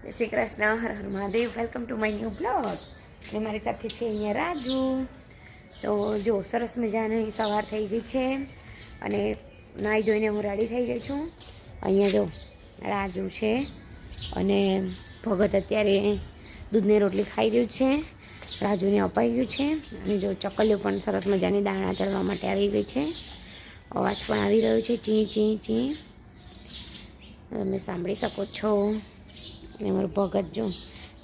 જય Shri Krishna, Har Har Mahadev. Welcome to my new blog. અને મારી સાથે છે અહીંયા રાજુ. તો જો સરસ મજાની સવાર થઈ ગઈ છે અને નાહી ધોઈને હું રેડી થઈ ગઈ છું. અહીંયા જો રાજુ છે અને ભગત અત્યારે દૂધની રોટલી ખાઈ રહ્યું છે. રાજુને અપાઈ ગયું છે અને જો ચકલીઓ પણ સરસ મજાની દાણા ચડવા માટે આવી ગઈ છે. અવાજ પણ આવી રહ્યો છે, ચી ચી ચી, તમે સાંભળી શકો છો. અને મારું ભગત જો,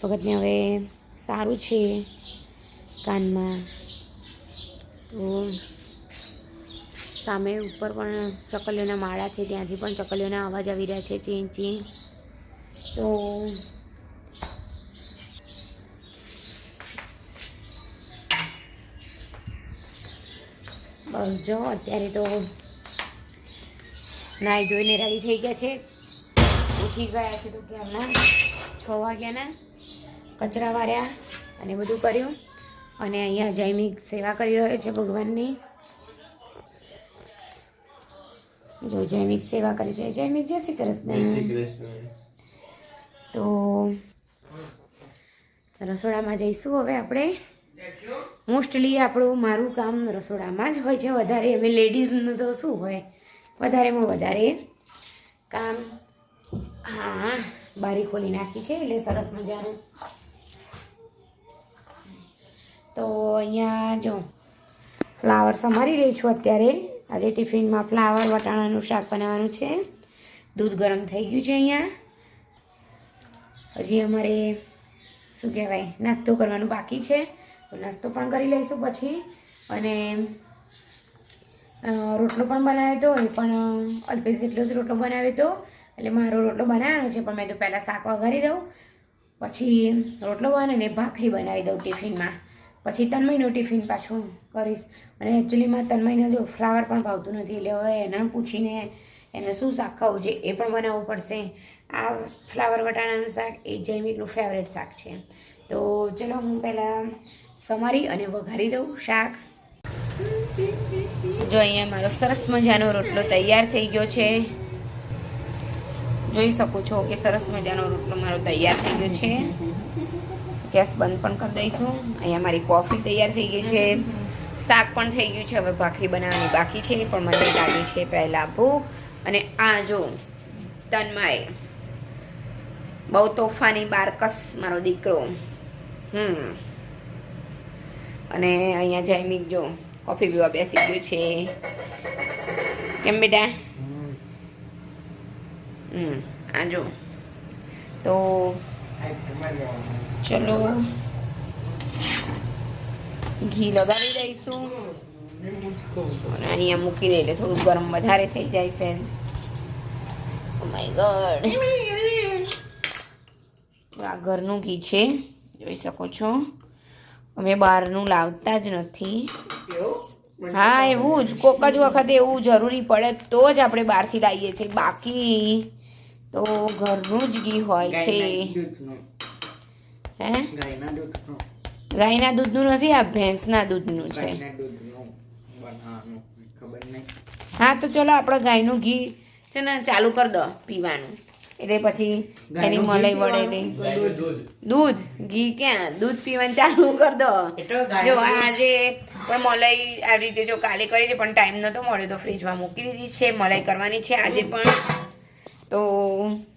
ભગતને હવે સારું છે કાનમાં. તો સામે ઉપર પણ ચકલીઓના માળા છે, ત્યાંથી પણ ચકલીઓના અવાજ આવી રહ્યા છે, ચી ચી. તો બસ જો અત્યારે તો નાહી ધોઈને રેડી થઈ ગયા છે. ઉઠી ગયા છે તો ક્યારના 6 વાગ્યાના. કચરા વાર્યા અને બધું કર્યું અને અહીંયા જૈમિક સેવા કરી રહ્યો છે ભગવાનની. જો જૈમિક સેવા કરે છે. જૈમિક જય શ્રી કૃષ્ણ. તો રસોડામાં જઈશું હવે આપણે. મોસ્ટલી આપણું મારું કામ રસોડામાં જ હોય છે વધારે. અમે લેડીઝનું તો શું હોય, વધારેમાં વધારે કામ. હા, બારી ખોલી નાખી છે એટલે સરસ મજાનું. તો અહીંયા જો ફ્લાવર સમારી રહી છું અત્યારે. આજે ટિફિનમાં ફ્લાવર વટાણાનું શાક બનાવવાનું છે. દૂધ ગરમ થઈ ગયું છે અહીંયા. હજી અમારે શું કહેવાય, નાસ્તો કરવાનું બાકી છે. તો નાસ્તો પણ કરી લઈશું પછી. અને રોટલો પણ બનાવ્યો હતો, એ પણ અલ્પેશ જેટલો જ રોટલો બનાવ્યો હતો. એટલે મારો રોટલો બનાવવાનો છે, પણ મેં તો પહેલાં શાક વઘારી દઉં, પછી રોટલો બનાવીને ભાખરી બનાવી દઉં ટિફિનમાં. પછી તન્મયનું ટિફિન પાછું કરીશ. અને એકચ્યુઅલીમાં તન્મયને જો ફ્લાવર પણ ભાવતું નથી, એટલે હવે એને પૂછીને એને શું શાક ખાવું છે એ પણ બનાવવું પડશે. આ ફ્લાવર વટાણાનું શાક એ જૈમિકનું ફેવરેટ શાક છે. તો ચલો હું પહેલાં સમારી અને વઘારી દઉં શાક. જો અહીંયા મારો સરસ મજાનો રોટલો તૈયાર થઈ ગયો છે. જોઈ શકો છો કે સરસ મજાનો રોટલો મારો તૈયાર થઈ ગયો છે. ગેસ બંધ પણ કરી દઈશું. અહીંયા મારી કોફી તૈયાર થઈ ગઈ છે. શાક પણ થઈ ગયું છે. હવે ભાખરી બનાવવાની બાકી છે, પણ મને લાગી છે પહેલાં ભૂખ. અને આ જો તન્મય બહુ તોફાની બારકસ મારો દીકરો. અને અહીંયા જૈમિક જો કોફી પીવા બેસી ગયો છે. કેમ બેટા? આ જો. તો ચલો ઘી લગાવી દઈશું અને અહીંયા મૂકી દઈએ એટલે થોડું ગરમ વધારે થઈ જાય છે. Oh my God. આ ઘરનું ઘી છે, જોઈ શકો છો. અમે બહારનું લાવતા જ નથી. હા, એવું જ કોક જ વખતે એવું જરૂરી પડે તો જ આપણે બહારથી લાવીએ છીએ, બાકી તો ઘરનું જ ઘી હોય છે. હે, ગાયના દૂધનું નથી, આ ભેંસના દૂધનું છે. હા, તો ચલો આપણે ગાયનું ઘી છે ને ચાલુ કરી દો પીવાનું, એટલે પછી એની મલાઈ વળે. દૂધ ઘી ક્યાં, દૂધ પીવાનું ચાલુ કરી દો. જો આજે પણ મલાઈ આવી રીતે જો કાલે કરી છે, પણ ટાઈમ નહોતો મળ્યો તો ફ્રીજમાં મૂકી દીધી છે. મલાઈ કરવાની છે આજે પણ. તો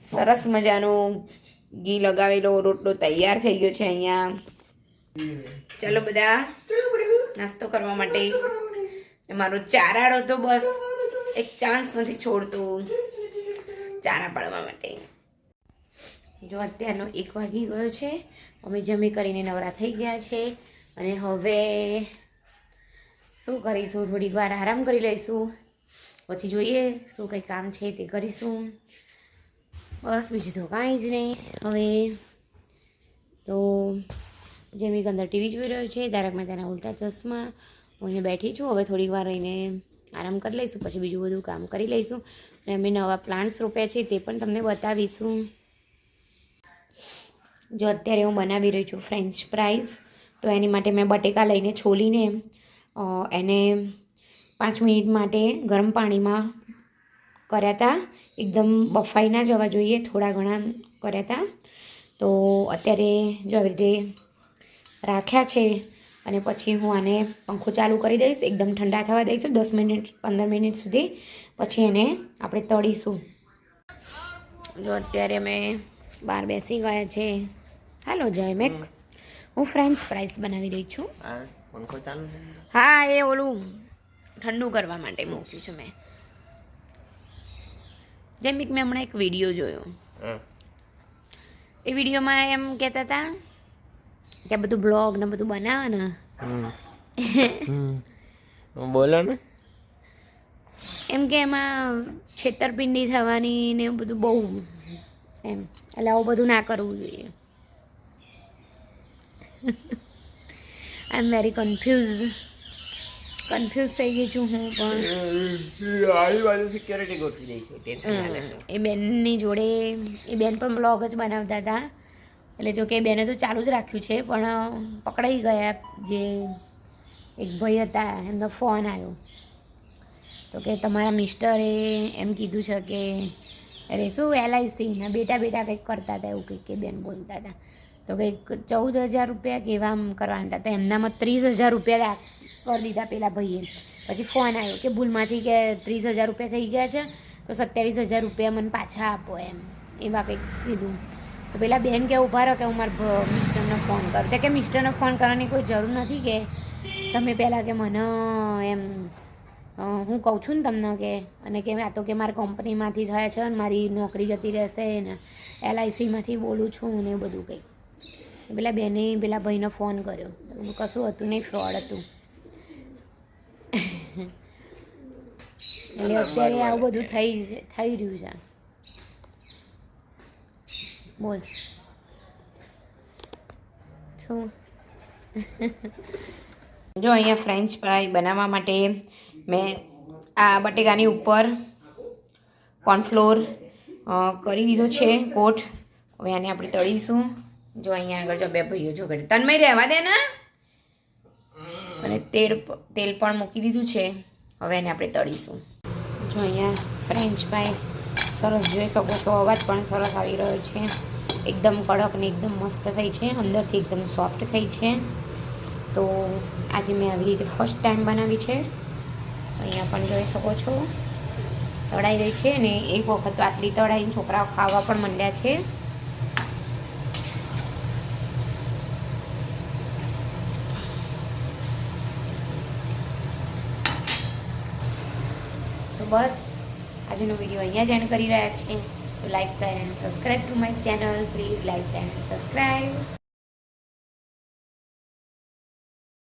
સરસ મજાનું ઘી લગાવેલો રોટલો તૈયાર થઈ ગયો છે અહીંયા. ચલો બધા નાસ્તો કરવા માટે. મારો ચારાડો તો બસ એક ચાન્સ નથી છોડતો ચારા પાડવા માટે. જો અત્યારનો 1 વાગી ગયો છે. અમે જમી કરીને નવરા થઈ ગયા છે અને હવે શું કરીશું, થોડીક વાર આરામ કરી લઈશું, પછી જોઈએ શું કંઈ કામ છે તે કરીશું. બસ બીજું તો કાંઈ જ નહીં. હવે તો જૈમિક અંદર ટીવી જોઈ રહ્યો છે, તારક મહેતાના ઉલ્ટા ચશ્મા. હું અહીંયા બેઠી છું. હવે થોડીક વાર રહીને આરામ કરી લઈશું, પછી બીજું બધું કામ કરી લઈશું. અને અમે નવા પ્લાન્ટ્સ રોપ્યા છે તે પણ તમને બતાવીશું. જો અત્યારે હું બનાવી રહી છું ફ્રેન્ચ ફ્રાઈઝ. તો એની માટે મેં બટેકા લઈને છોલીને એને 5 મિનિટ માટે ગરમ પાણીમાં કર્યા હતા. એકદમ બફાઈ ના જવા જોઈએ, થોડા ઘણા કર્યા હતા. તો અત્યારે જો આવી રીતે રાખ્યા છે અને પછી હું આને પંખો ચાલુ કરી દઈશ, એકદમ ઠંડા થવા દઈશું 10 મિનિટ 15 મિનિટ સુધી, પછી એને આપણે તળીશું. જો અત્યારે અમે બહાર બેસી ગયા છે. હાલો જયમેક, હું ફ્રેન્ચ ફ્રાઈસ બનાવી રહી છું. પંખો ચાલુ? હા, એ ઓલું ઠંડુ કરવા માટે મૂક્યું છું મેં. જયમેક, મેં હમણાં એક વિડીયો જોયો. એ વિડીયોમાં એમ કહેતા હતા કે આ બધું બ્લોગ ને બધું બનાવે ને, બોલો ને. એમ કે એમાં છેતરપિંડી થવાની ને એવું બધું બહુ એમ, એટલે આવું બધું ના કરવું જોઈએ. આઈ એમ વેરી કન્ફ્યુઝ થઈ ગઈ છું હું પણ. આજુબાજુ સિક્યોરિટી ગોઠવી દઈ છે, ટેન્શન ના લેશો. એ બેનની જોડે એ બેન પણ બ્લોગ જ બનાવતા હતા, એટલે જો કે બેને તો ચાલુ જ રાખ્યું છે, પણ પકડાઈ ગયા. જે એક ભાઈ હતા એમનો ફોન આવ્યો તો કે તમારા મિસ્ટરે એમ કીધું છે કે અરે શું LICના બેટા કંઈક કરતા હતા, એવું કંઈક કે બેન બોલતા હતા. તો કંઈક 14,000 રૂપિયા કેવા આમ કરવાના હતા, તો એમનામાં 30,000 રૂપિયા કરી દીધા પેલા ભાઈએ. પછી ફોન આવ્યો કે ભૂલમાંથી કે 30,000 રૂપિયા થઈ ગયા છે, તો 27,000 રૂપિયા મને પાછા આપો, એમ એવા કંઈક કીધું. તો પેલા બેન કે ઊભા રહો કે હું મારા મિસ્ટરને ફોન કરું. તો કે મિસ્ટરને ફોન કરવાની કોઈ જરૂર નથી, કે તમે પહેલાં કે મને એમ હું કહું છું ને તમને કે, અને કે આ તો કે મારી કંપનીમાંથી થયા છે ને મારી નોકરી જતી રહેશે ને LICમાંથી બોલું છું ને એ બધું કંઈક. પેલા બેને પેલા ભાઈને ફોન કર્યો, કશું હતું નહીં, ફ્રોડ હતું. એટલે અત્યારે આવું બધું થઈ રહ્યું છે. બોલ શું? જો અહીંયા ફ્રેન્ચ ફ્રાય બનાવવા માટે મેં આ બટેકાની ઉપર કોર્નફ્લોર કરી દીધો છે કોટ. હવે આને આપણે તળીશું. જો અહીંયા આગળ જો બે ભાઈઓ જો ઘડે તન્મય રહેવા દે ને. અને તેલ પણ મૂકી દીધું છે. હવે એને આપણે તળીશું. જો અહીંયા ફ્રેન્ચ ફ્રાય સરસ જોઈ શકો છો, અવાજ પણ સરસ આવી રહ્યો છે. એકદમ કડક ને એકદમ મસ્ત થઈ છે, અંદરથી એકદમ સોફ્ટ થઈ છે. તો આજે મેં આવી રીતે ફર્સ્ટ ટાઈમ બનાવી છે. અહીંયા પણ જોઈ શકો છો તળાઈ રહી છે, અને એક વખત તો આટલી તળાઈને છોકરાઓ ખાવા પણ માંડ્યા છે. તો બસ આજનો વિડીયો અહીંયા જ એન્ડ કરી રહ્યા છીએ. તો like, share and subscribe to my channel. Please like, share and subscribe.